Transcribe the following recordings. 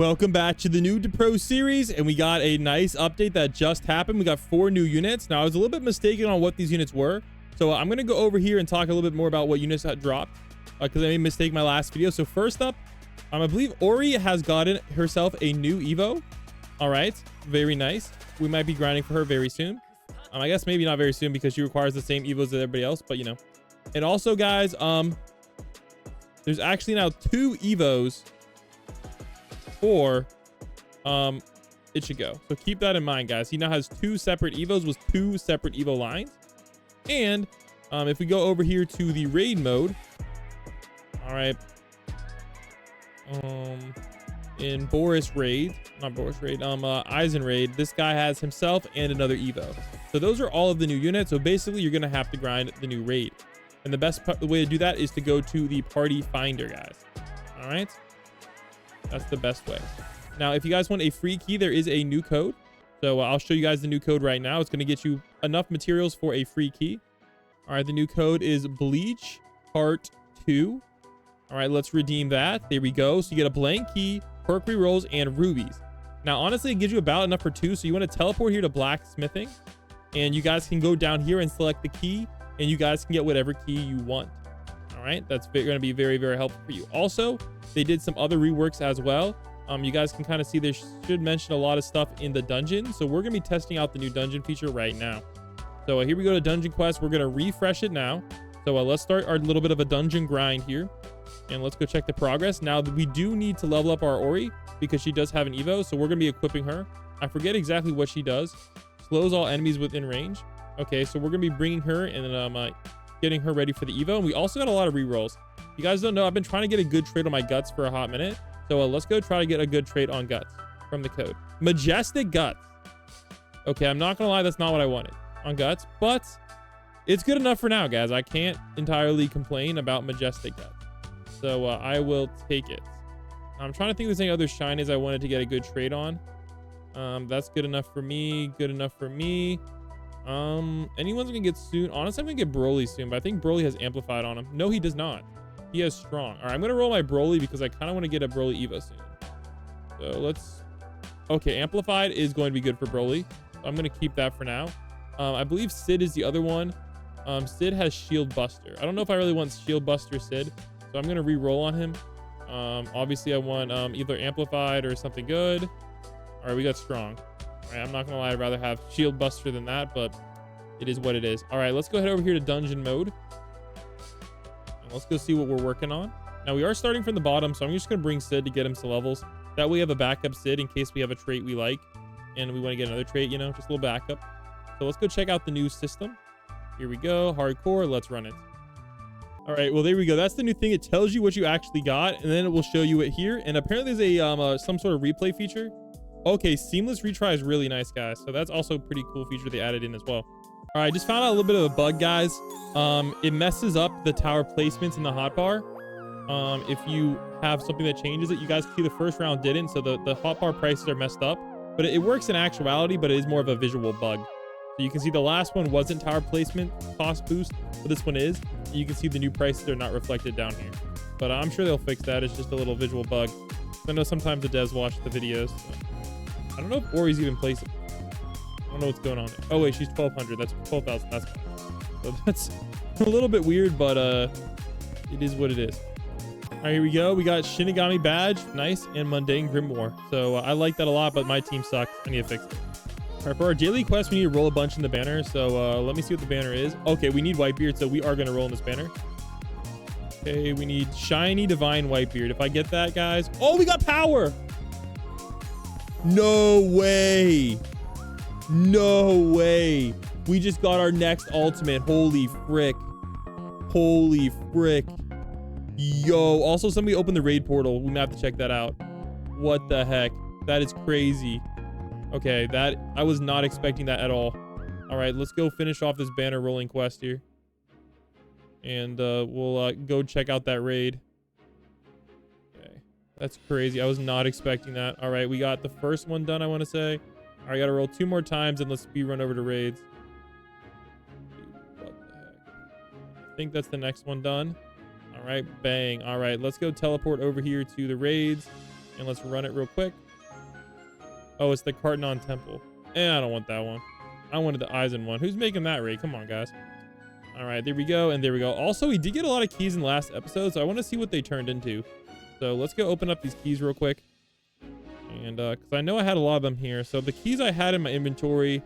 Welcome back to the Noob to Pro series, and we got a nice update that just happened. We got 4 new units. Now, I was a little bit mistaken on what these units were, so I'm going to go over here and talk a little bit more about what units got dropped, because I made a mistake in my last video. So first up, I believe Ori has gotten herself a new Evo. All right, very nice. We might be grinding for her very soon. I guess maybe not very soon because she requires the same Evos as everybody else, but you know. And also, guys, there's actually now 2 Evos for Ichigo. So keep that in mind, guys. He now has 2 separate Evos with 2 separate Evo lines. And if we go over here to the raid mode, all right, in Boris raid, not Boris raid, Aizen raid, this guy has himself and another Evo. So those are all of the new units. So basically you're gonna have to grind the new raid, and the way to do that is to go to the party finder, guys. All right, that's the best way. Now, if you guys want a free key, there is a new code. So I'll show you guys the new code right now. It's going to get you enough materials for a free key. All right, the new code is Bleach Part 2. All right, let's redeem that. There we go. So you get a blank key, perk rerolls, and rubies. Now, honestly, it gives you about enough for 2. So you want to teleport here to blacksmithing, and you guys can go down here and select the key, and you guys can get whatever key you want. All right, that's going to be very, very helpful for you. Also, they did some other reworks as well. You guys can kind of see they should mention a lot of stuff in the dungeon. So we're going to be testing out the new dungeon feature right now. So here we go to dungeon quest. We're going to refresh it now. So let's start our little bit of a dungeon grind here. And let's go check the progress. Now, we do need to level up our Ori because she does have an Evo. So we're going to be equipping her. I forget exactly what she does. Slows all enemies within range. Okay, so we're going to be bringing her and then getting her ready for the Evo. And we also got a lot of rerolls. You guys don't know, I've been trying to get a good trade on my guts for a hot minute. So let's go try to get a good trade on guts from the code. Majestic guts. Okay, I'm not gonna lie, that's not what I wanted on guts, but it's good enough for now, guys. I can't entirely complain about majestic guts. So I will take it. I'm trying to think if there's any other shinies I wanted to get a good trade on. That's good enough for me. Good enough for me. Anyone's gonna get soon. Honestly, I'm gonna get Broly soon, but I think Broly has amplified on him. No, he does not. He has strong. All right, I'm gonna roll my Broly because I kind of want to get a Broly Evo soon. So let's. Okay, amplified is going to be good for Broly. So I'm gonna keep that for now. I believe Sid is the other one. Sid has Shield Buster. I don't know if I really want Shield Buster Sid, so I'm gonna re-roll on him. Obviously I want either amplified or something good. All right, we got strong. All right, I'm not gonna lie, I'd rather have Shield Buster than that, but it is what it is. All right, let's go ahead over here to dungeon mode. Let's go see what we're working on. Now, we are starting from the bottom, so I'm just going to bring Sid to get him some levels. That way we have a backup Sid in case we have a trait we like and we want to get another trait, you know, just a little backup. So let's go check out the new system. Here we go. Hardcore. Let's run it. All right. Well, there we go. That's the new thing. It tells you what you actually got, and then it will show you it here. And apparently there's a some sort of replay feature. Okay. Seamless retry is really nice, guys. So that's also a pretty cool feature they added in as well. All right, just found out a little bit of a bug, guys. It messes up the tower placements in the hotbar. If you have something that changes it, you guys can see the first round didn't, so the hotbar prices are messed up. But it works in actuality, but it is more of a visual bug. So you can see the last one wasn't tower placement cost boost, but this one is. You can see the new prices are not reflected down here. But I'm sure they'll fix that. It's just a little visual bug. I know sometimes the devs watch the videos. So I don't know if Ori's even placeable. I don't know what's going on there. Oh wait, she's 1200. That's 12,000. That's fine. So that's a little bit weird, but it is what it is. All right, here we go. We got Shinigami badge, nice, and mundane grimoire. So I like that a lot, but my team sucks. I need to fix it. All right, for our daily quest, we need to roll a bunch in the banner. So let me see what the banner is. Okay, we need Whitebeard, so we are going to roll in this banner. Okay, we need shiny divine Whitebeard. If I get that, guys. Oh, we got power. No way. No way. We just got our next ultimate. Holy frick. Holy frick. Yo. Also, somebody opened the raid portal. We might have to check that out. What the heck? That is crazy. Okay, that I was not expecting that at all. All right, let's go finish off this banner rolling quest here. And we'll go check out that raid. Okay. That's crazy. I was not expecting that. All right, we got the first one done, I want to say. All right, I gotta roll 2 more times and let's speed run over to raids. What the heck? I think that's the next one done. All right, bang. All right, let's go teleport over here to the raids. And let's run it real quick. Oh, it's the Cartanon Temple. I don't want that one. I wanted the Aizen one. Who's making that raid? Come on, guys. All right, there we go. And there we go. Also, we did get a lot of keys in the last episode, so I want to see what they turned into. So let's go open up these keys real quick. And because I know I had a lot of them here. So the keys I had in my inventory,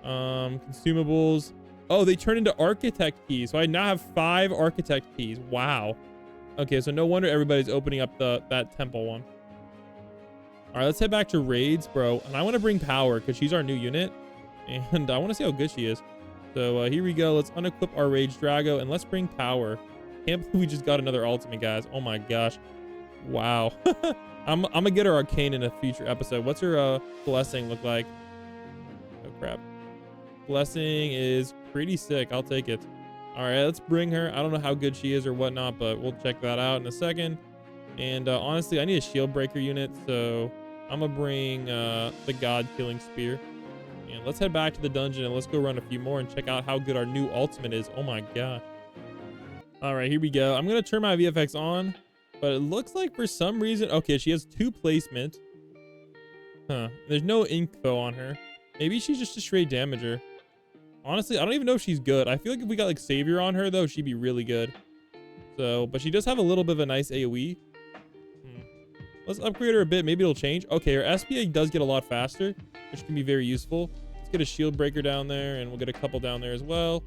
consumables. Oh, they turned into architect keys. So I now have 5 architect keys. Wow. Okay, so no wonder everybody's opening up that temple one. All right, let's head back to raids, bro. And I want to bring Power because she's our new unit. And I want to see how good she is. So here we go. Let's unequip our Rage Drago and let's bring Power. Can't believe we just got another ultimate, guys. Oh my gosh. Wow. I'm gonna get her Arcane in a future episode. What's her blessing look like? Oh crap. Blessing is pretty sick. I'll take it. All right, let's bring her. I don't know how good she is or whatnot, but we'll check that out in a second. And honestly, I need a shield breaker unit, so I'm gonna bring the God Killing Spear. And let's head back to the dungeon and let's go run a few more and check out how good our new ultimate is. Oh my god. All right, here we go. I'm gonna turn my VFX on, but it looks like for some reason, okay, she has 2 placement. Huh, there's no info on her. Maybe she's just a straight damager. Honestly, I don't even know if she's good. I feel like if we got like Savior on her though, she'd be really good. So, but she does have a little bit of a nice AoE. Let's upgrade her a bit. Maybe it'll change. Okay, her SPA does get a lot faster, which can be very useful. Let's get a shield breaker down there, and we'll get a couple down there as well.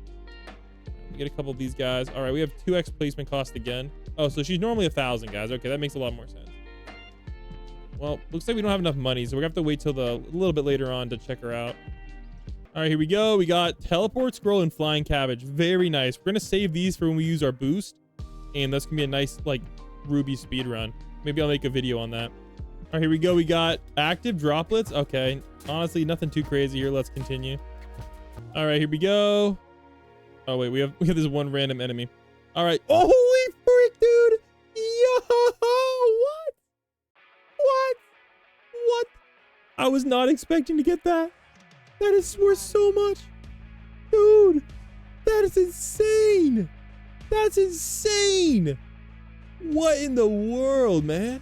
We'll get a couple of these guys. All right, we have 2x placement cost again. Oh, so she's normally 1,000, guys. Okay, that makes a lot more sense. Well, looks like we don't have enough money, so we're gonna have to wait till a little bit later on to check her out. All right, here we go. We got Teleport Scroll and Flying Cabbage. Very nice. We're gonna save these for when we use our boost, and that's gonna be a nice like Ruby speed run. Maybe I'll make a video on that. All right, here we go. We got active droplets. Okay, honestly, nothing too crazy here. Let's continue. All right, here we go. Oh wait, we have this one random enemy. All right. Oh, holy freak, dude! Yo, what? I was not expecting to get that. That is worth so much, dude. That is insane. That's insane. What in the world, man?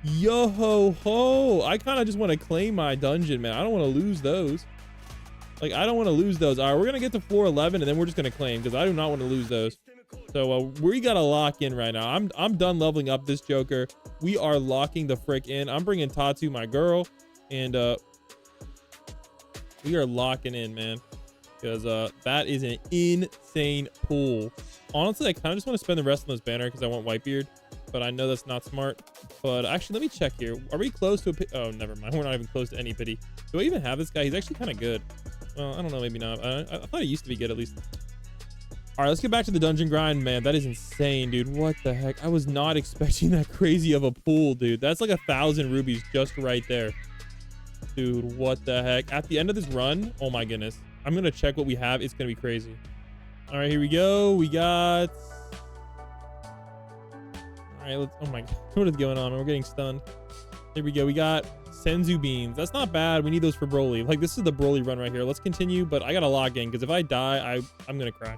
Yo ho ho. I kind of just want to claim my dungeon, man. I don't want to lose those. Like, I don't want to lose those. All right, we're going to get to floor 11, and then we're just going to claim because I do not want to lose those. So we got to lock in right now. I'm done leveling up this Joker. We are locking the frick in. I'm bringing Tatu, my girl, and we are locking in, man, because that is an insane pool. Honestly, I kind of just want to spend the rest on this banner because I want Whitebeard, but I know that's not smart. But actually, let me check here. Are we close to a pit? Oh, never mind. We're not even close to any pity. Do I even have this guy? He's actually kind of good. Well, I don't know. Maybe not. I thought he used to be good at least. All right, let's get back to the dungeon grind, man. That is insane, dude. What the heck? I was not expecting that crazy of a pool, dude. That's like 1,000 rubies just right there. Dude, what the heck? At the end of this run, oh my goodness. I'm going to check what we have. It's going to be crazy. All right, here we go. We got... All right, let's... Oh my God. What is going on? We're getting stunned. Here we go. We got Senzu beans. That's not bad. We need those for Broly. Like, this is the Broly run right here. Let's continue, but I got to log in because if I die, I'm going to cry.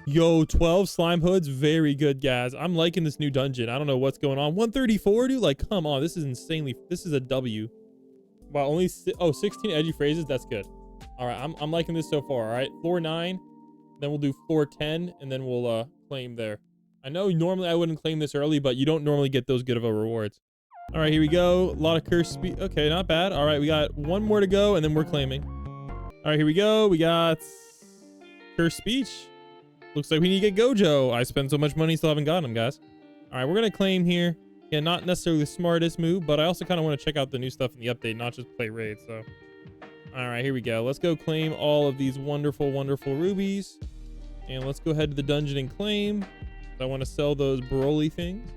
Yo, 12 slime hoods. Very good, guys. I'm liking this new dungeon. I don't know what's going on. 134, dude? Like, come on. This is insanely... This is a W. Wow, only... Oh, 16 edgy phrases. That's good. All right, I'm liking this so far. All right, floor 9. Then we'll do floor 10, and then we'll claim there. I know normally I wouldn't claim this early, but you don't normally get those good of a rewards. All right, here we go. A lot of curse speed. Okay, not bad. All right, we got one more to go, and then we're claiming. All right, here we go. We got curse speech. Looks like we need to get Gojo. I spent so much money, still haven't gotten him, guys. All right, we're going to claim here. Yeah, not necessarily the smartest move, but I also kind of want to check out the new stuff in the update, not just play raids, so... All right, here we go. Let's go claim all of these wonderful, wonderful rubies. And let's go ahead to the dungeon and claim. I want to sell those Broly things.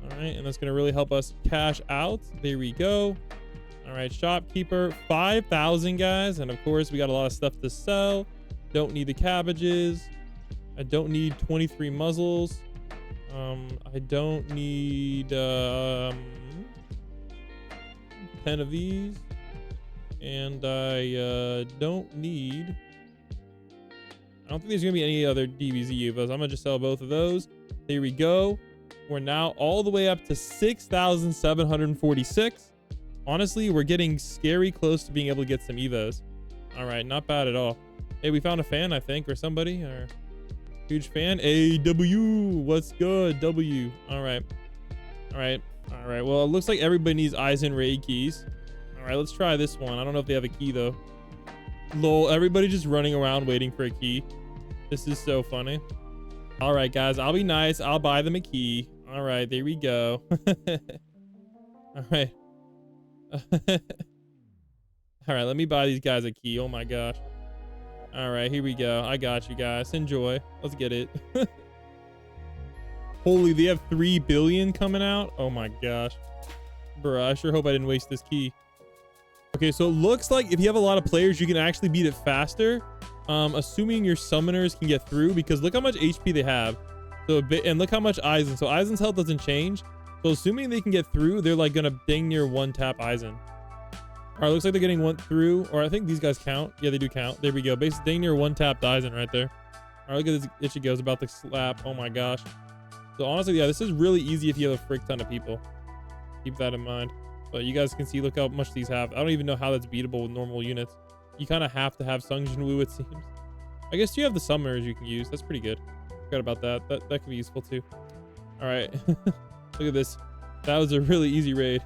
All right, and that's going to really help us cash out. There we go. All right, shopkeeper, 5,000, guys. And of course, we got a lot of stuff to sell. Don't need the cabbages. I don't need 23 muzzles. I don't need 10 of these. And I don't think there's gonna be any other DBZ UVs. I'm gonna just sell both of those. Here we go. We're now all the way up to 6,746. Honestly, we're getting scary close to being able to get some evos. All right, not bad at all. Hey, we found a fan, I think, or somebody, or huge fan. Hey, W, what's good, W? All right, all right, all right. Well, it looks like everybody needs Aizen raid keys. All right, let's try this one. I don't know if they have a key though. Lol, everybody just running around waiting for a key. This is so funny. All right, guys, I'll be nice. I'll buy them a key. All right, there we go. All right. All right, let me buy these guys a key. Oh my gosh. All right, here we go. I got you guys. Enjoy. Let's get it. Holy, they have 3 billion coming out. Oh my gosh. Bruh, I sure hope I didn't waste this key. Okay, so it looks like if you have a lot of players, you can actually beat it faster. Assuming your summoners can get through, because look how much HP they have. So and look how much Aizen. So Aizen's health doesn't change. So assuming they can get through, they're like gonna dang near one tap Aizen. All right, looks like they're getting one through, or I think these guys count. Yeah, they do count. There we go. Basically, dang near one tap Aizen right there. All right, look at this. Itchy goes about to slap. Oh my gosh. So honestly, yeah, this is really easy if you have a frick ton of people. Keep that in mind. But you guys can see, look how much these have. I don't even know how that's beatable with normal units. You kind of have to have Sung Jin Woo, it seems. I guess you have the summoners you can use. That's pretty good. Forgot about that. That could be useful too. All right. Look at this. That was a really easy raid.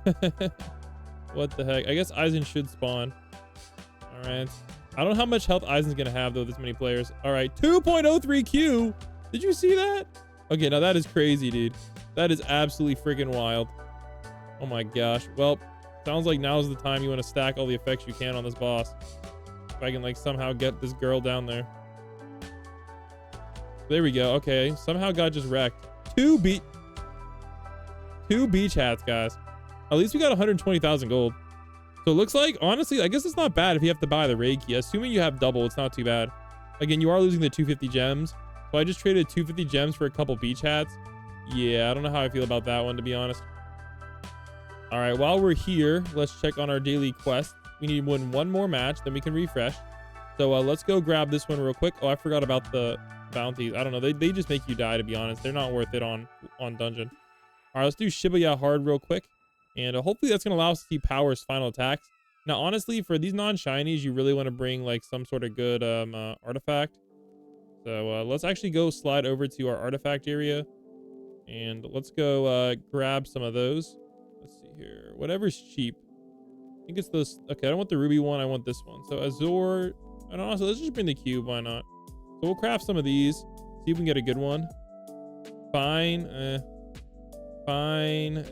What the heck? I guess Aizen should spawn. All right. I don't know how much health Aizen's going to have, though, this many players. All right. 2.03 Q. Did you see that? Okay, now that is crazy, dude. That is absolutely freaking wild. Oh my gosh. Well, sounds like now's the time you want to stack all the effects you can on this boss. If I can like somehow get this girl down there. There we go. Okay, somehow got just wrecked. Two beach hats, guys. At least we got 120,000 gold. So it looks like, honestly, I guess it's not bad if you have to buy the raid key. Assuming you have double, it's not too bad. Again, you are losing the 250 gems. So I just traded 250 gems for a couple beach hats. Yeah, I don't know how I feel about that one, to be honest. All right, while we're here, let's check on our daily quest. We need to win one more match, then we can refresh. So let's go grab this one real quick. Oh, I forgot about the bounties. I don't know. They just make you die, to be honest. They're not worth it on dungeon. All right, let's do Shibuya hard real quick. And hopefully that's going to allow us to see Power's final attacks. Now, honestly, for these non-shinies, you really want to bring like some sort of good artifact. So let's actually go slide over to our artifact area. And let's go grab some of those. Let's see here. Whatever's cheap. I think it's this. Okay, I don't want the ruby one. I want this one. So Azure. I don't know. So let's just bring the cube. Why not? So we'll craft some of these. See if we can get a good one. Fine. Fine.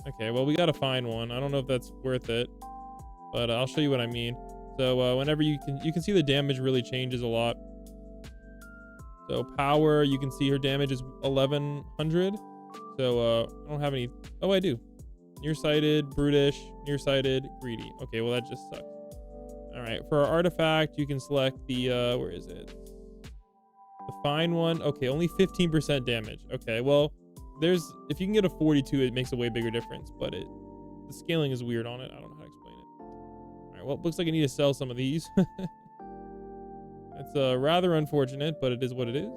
Okay, well, we got to find one. I don't know if that's worth it. But I'll show you what I mean. So whenever you can see the damage really changes a lot. So Power, you can see her damage is 1100. So I don't have any. Oh, I do. Nearsighted, brutish, nearsighted, greedy. Okay, well that just sucks. All right, for our artifact, you can select the where is it? The fine one. Okay, only 15% damage. Okay, well, there's if you can get a 42, it makes a way bigger difference, but the scaling is weird on it. I don't know how to explain it. All right, well, it looks like I need to sell some of these. It's rather unfortunate, but it is what it is.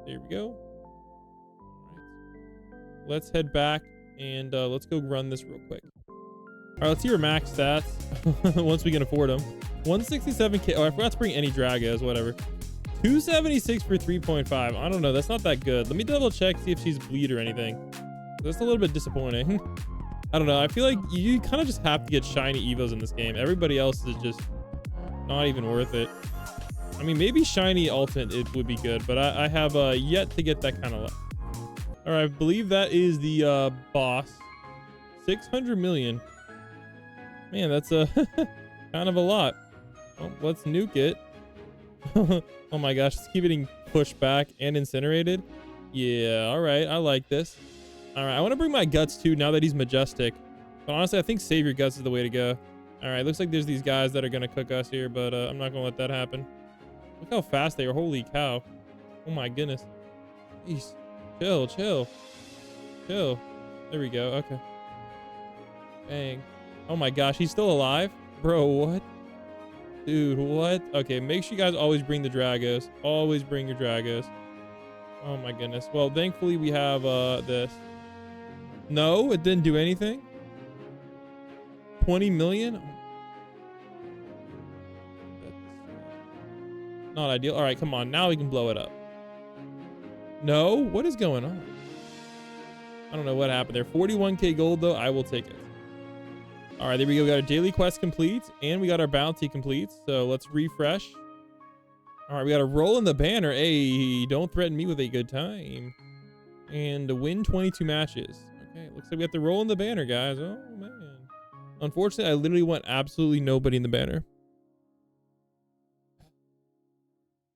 There we go. All right, let's head back. And let's go run this real quick. All right, let's see your max stats once we can afford them. 167k. Oh, I forgot to bring any Dragos, whatever. 276 for 3.5. I don't know. That's not that good. Let me double check, see if she's bleed or anything. That's a little bit disappointing. I don't know. I feel like you kind of just have to get shiny evos in this game. Everybody else is just not even worth it. I mean, maybe shiny ultimate it would be good, but I have yet to get that kind of luck. All right, I believe that is the boss. 600 million. Man, that's a kind of a lot. Well, let's nuke it. Oh my gosh, let's keep getting pushed back and incinerated. Yeah, all right, I like this. All right, I want to bring my guts too now that he's majestic. But honestly, I think save your guts is the way to go. All right, looks like there's these guys that are going to cook us here, but I'm not going to let that happen. Look how fast they are. Holy cow. Oh my goodness. Jeez. Chill, chill, chill. There we go. Okay. Bang. Oh my gosh, he's still alive? Bro, what? Dude, what? Okay, make sure you guys always bring the Dragos. Always bring your Dragos. Oh my goodness. Well, thankfully we have this. No, it didn't do anything. 20 million. That's not ideal. All right, come on. Now we can blow it up. No, what is going on? I don't know what happened there. 41k gold though. I will take it. All right, there we go. We got our daily quest complete and we got our bounty complete. So let's refresh. All right, we got a roll in the banner. Hey, don't threaten me with a good time. And to win 22 matches. Okay, looks like we have to roll in the banner, guys. Oh man. Unfortunately, I literally want absolutely nobody in the banner.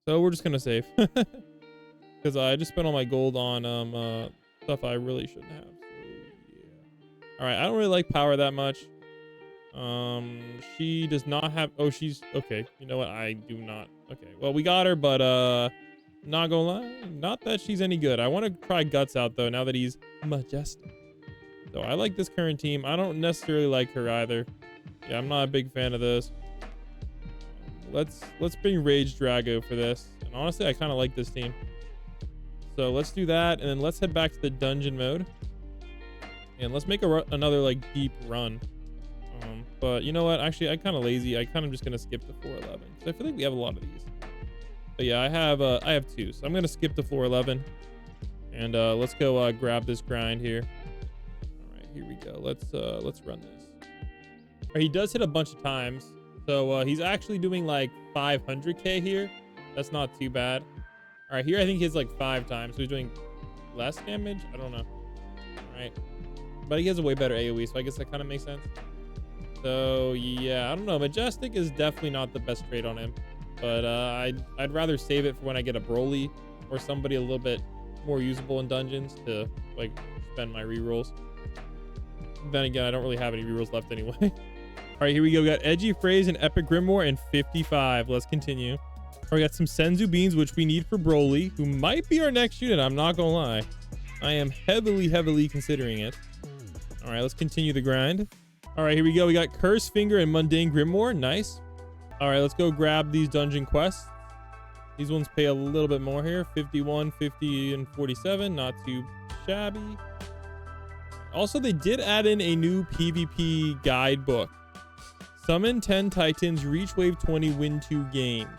So we're just gonna save. Because I just spent all my gold on stuff I really shouldn't have. So yeah. All right, I don't really like power that much. She does not have. Oh, she's okay. You know what? I do not. Okay, well we got her, but not gonna lie, not that she's any good. I want to try Guts out though. Now that he's majestic. So I like this current team. I don't necessarily like her either. Yeah, I'm not a big fan of this. Let's bring Rage Drago for this. And honestly, I kind of like this team. So let's do that, and then let's head back to the dungeon mode. And let's make another like deep run. But you know what? Actually, I'm kind of lazy. I kind of just gonna skip the 411 because I feel like we have a lot of these. But yeah, I have two, so I'm gonna skip the 411, and let's go grab this grind here. All right, here we go. Let's run this. All right, he does hit a bunch of times, so he's actually doing like 500k here. That's not too bad. All right, here I think he hits like 5 times, so he's doing less damage. I don't know. All right, but he has a way better AoE, so I guess that kind of makes sense. So yeah, I don't know. Majestic is definitely not the best trade on him, but I'd rather save it for when I get a Broly or somebody a little bit more usable in dungeons to like spend my rerolls. Then again, I don't really have any rerolls left anyway. All right, here we go. We got Edgy Phrase and Epic Grimoire and 55. Let's continue. All right, we got some Senzu Beans, which we need for Broly, who might be our next unit. I'm not gonna lie. I am heavily considering it. All right, let's continue the grind. All right, here we go. We got Curse Finger and Mundane Grimoire. Nice. All right, let's go grab these dungeon quests. These ones pay a little bit more here. 51, 50, and 47. Not too shabby. Also, they did add in a new PvP guidebook. Summon 10 Titans, reach wave 20, win 2 games.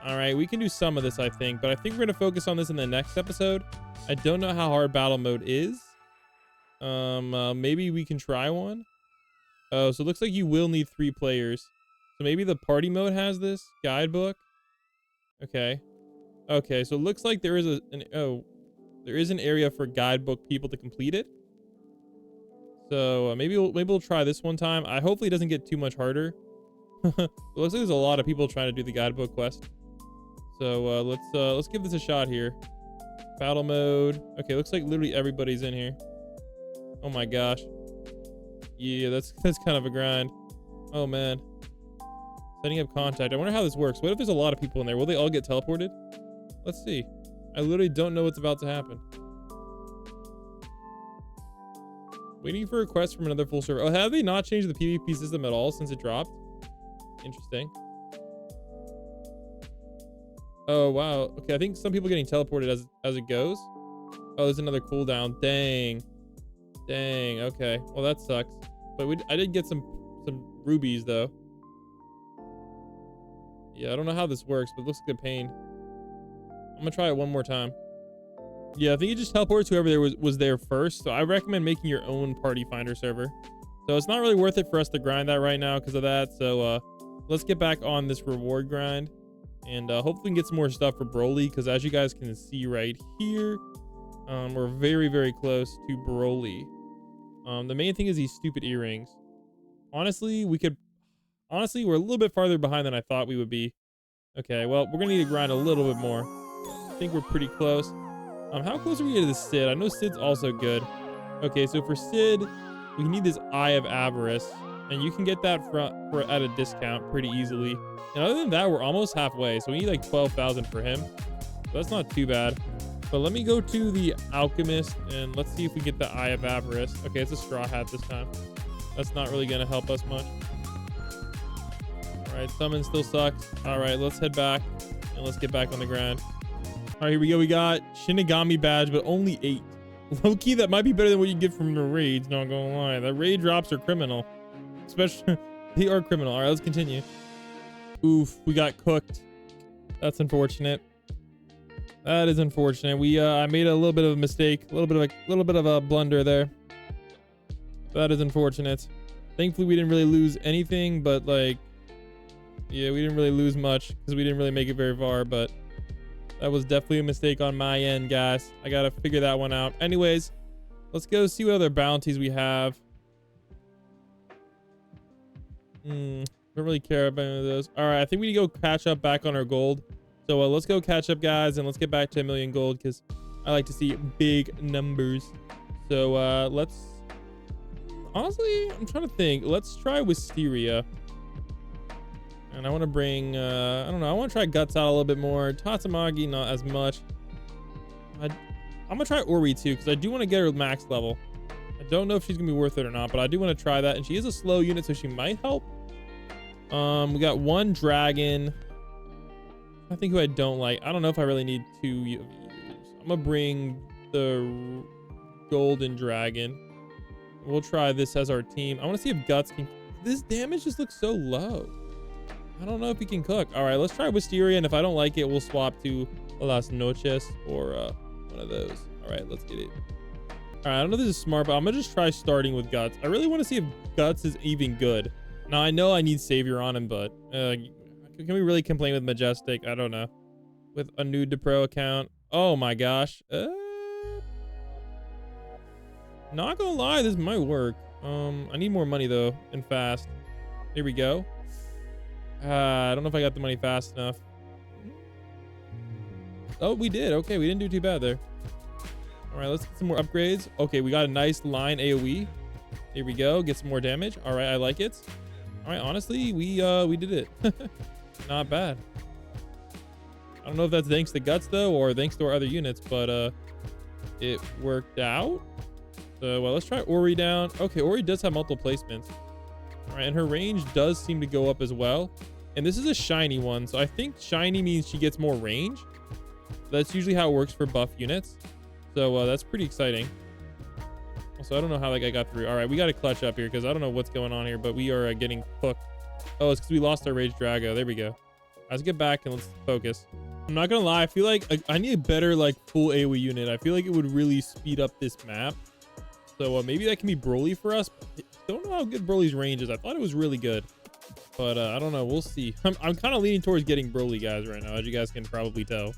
All right, we can do some of this, I think, but I think we're going to focus on this in the next episode. I don't know how hard battle mode is. Maybe we can try one. Oh, so it looks like you will need 3 players. So maybe the party mode has this guidebook. Okay. Okay, so it looks like there is there is an area for guidebook people to complete it. So maybe we'll try this one time. Hopefully it doesn't get too much harder. It looks like there's a lot of people trying to do the guidebook quest. So let's give this a shot here. Battle mode. Okay, looks like literally everybody's in here. Oh my gosh. Yeah, that's kind of a grind. Oh man. Setting up contact. I wonder how this works. What if there's a lot of people in there? Will they all get teleported? Let's see. I literally don't know what's about to happen. Waiting for requests from another full server. Oh, have they not changed the PvP system at all since it dropped? Interesting. Oh wow. Okay, I think some people are getting teleported as it goes. Oh, there's another cooldown. Dang. Dang. Okay. Well, that sucks. But I did get some rubies though. Yeah, I don't know how this works, but it looks like a pain. I'm gonna try it one more time. Yeah, I think it just teleports whoever there was there first. So I recommend making your own party finder server. So it's not really worth it for us to grind that right now because of that. So let's get back on this reward grind, and hopefully we can get some more stuff for Broly, because as you guys can see right here, we're very close to Broly. The main thing is these stupid earrings. Honestly, we're a little bit farther behind than I thought we would be. Okay, well, we're gonna need to grind a little bit more. I think we're pretty close. How close are we to the Sid? I know Sid's also good. Okay, so for Sid, we need this Eye of Avarice, and you can get that at a discount pretty easily. And other than that, we're almost halfway, so we need like 12,000 for him. So that's not too bad. But let me go to the Alchemist, and let's see if we get the Eye of Avarice. Okay, it's a Straw Hat this time. That's not really gonna help us much. All right, summon still sucks. All right, let's head back and let's get back on the grind. All right, here we go. We got Shinigami badge, but only 8. Low key, that might be better than what you get from the raids. Not gonna lie, the raid drops are criminal, especially they are criminal. All right, let's continue. Oof, we got cooked. That's unfortunate. That is unfortunate. I made a little bit of a mistake, a little bit of a blunder there. That is unfortunate. Thankfully, we didn't really lose anything, but like, yeah, we didn't really lose much because we didn't really make it very far, but that was definitely a mistake on my end, guys. I gotta figure that one out. Anyways, let's go see what other bounties we have. Don't really care about any of those. All right, I think we need to go catch up back on our gold. So let's go catch up, guys, and let's get back to 1 million gold because I like to see big numbers. So let's, honestly, I'm trying to think. Let's try Wisteria. And I want to bring, I don't know, I want to try Guts out a little bit more. Tatsumaki, not as much. I'm going to try Ori too, because I do want to get her max level. I don't know if she's going to be worth it or not, but I do want to try that. And she is a slow unit, so she might help. We got 1 dragon. I think who I don't like. I don't know if I really need 2 of these. I'm going to bring the golden dragon. We'll try this as our team. I want to see if Guts can... This damage just looks so low. I don't know if he can cook. All right, let's try Wisteria, and if I don't like it, we'll swap to Las Noches or one of those. All right, let's get it. All right, I don't know if this is smart, but I'm gonna just try starting with Guts. I really want to see if Guts is even good. Now, I know I need Savior on him, but can we really complain with Majestic? I don't know. With a Noob to Pro account. Oh my gosh. Not gonna lie, this might work. I need more money though, and fast. Here we go. I don't know if I got the money fast enough. Oh, we did. Okay, we didn't do too bad there. All right, let's get some more upgrades. Okay, we got a nice line AoE. Here we go. Get some more damage. All right, I like it. All right, honestly, we did it. Not bad. I don't know if that's thanks to Guts though, or thanks to our other units, but it worked out. So well, let's try Ori down. Okay, Ori does have multiple placements. All right, and her range does seem to go up as well. And this is a shiny one, so I think shiny means she gets more range. That's usually how it works for buff units. So that's pretty exciting. Also, I don't know how that guy got through. All right, we got to clutch up here because I don't know what's going on here, but we are getting cooked. Oh, it's because we lost our Rage Drago. There we go. Let's get back and let's focus. I'm not gonna lie, I feel like I need a better like full AoE unit. I feel like it would really speed up this map. So maybe that can be Broly for us. Don't know how good Broly's range is. I thought it was really good, but I don't know. We'll see. I'm kind of leaning towards getting Broly, guys, right now, as you guys can probably tell.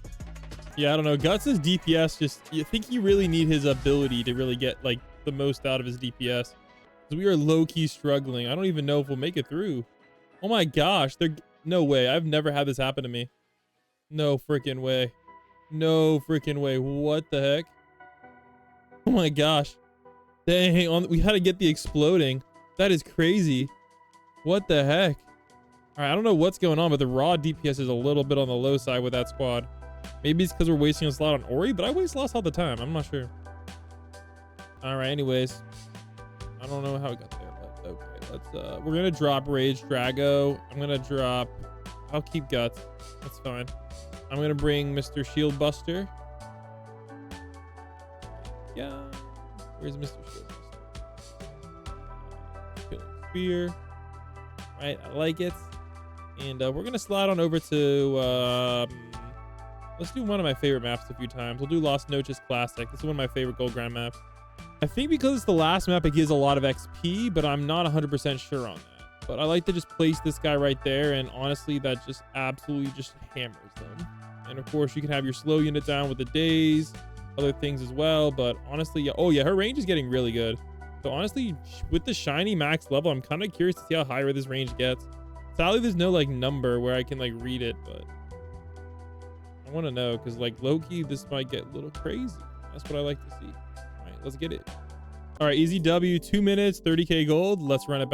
Yeah, I don't know. Guts' DPS, just, you think you really need his ability to really get like the most out of his DPS. Because we are low-key struggling. I don't even know if we'll make it through. Oh my gosh. No way. I've never had this happen to me. No freaking way. No freaking way. What the heck? Oh my gosh. Dang, we had to get the exploding. That is crazy. What the heck? All right, I don't know what's going on, but the raw DPS is a little bit on the low side with that squad. Maybe it's because we're wasting a slot on Ori, but I waste slots all the time. I'm not sure. All right, anyways. I don't know how it got there, but okay. Let's, we're going to drop Rage Drago. I'm going to drop... I'll keep Guts. That's fine. I'm going to bring Mr. Shield Buster. Yeah. Where's Mr. Shield Buster? Killing Spear. Right, I like it. And we're going to slide on over to... let's do one of my favorite maps a few times. We'll do Lost Noches Classic. This is one of my favorite gold grind maps. I think because it's the last map, it gives a lot of XP, but I'm not 100% sure on that. But I like to just place this guy right there, and honestly, that just absolutely just hammers them. And of course, you can have your slow unit down with the days, other things as well. But honestly, yeah. Oh yeah, her range is getting really good. So honestly, with the shiny max level, I'm kind of curious to see how higher this range gets. Sadly, there's no like number where I can like read it, but I want to know because like low-key, this might get a little crazy. That's what I like to see. All right, let's get it. All right, easy W, 2 minutes, 30K gold. Let's run it back.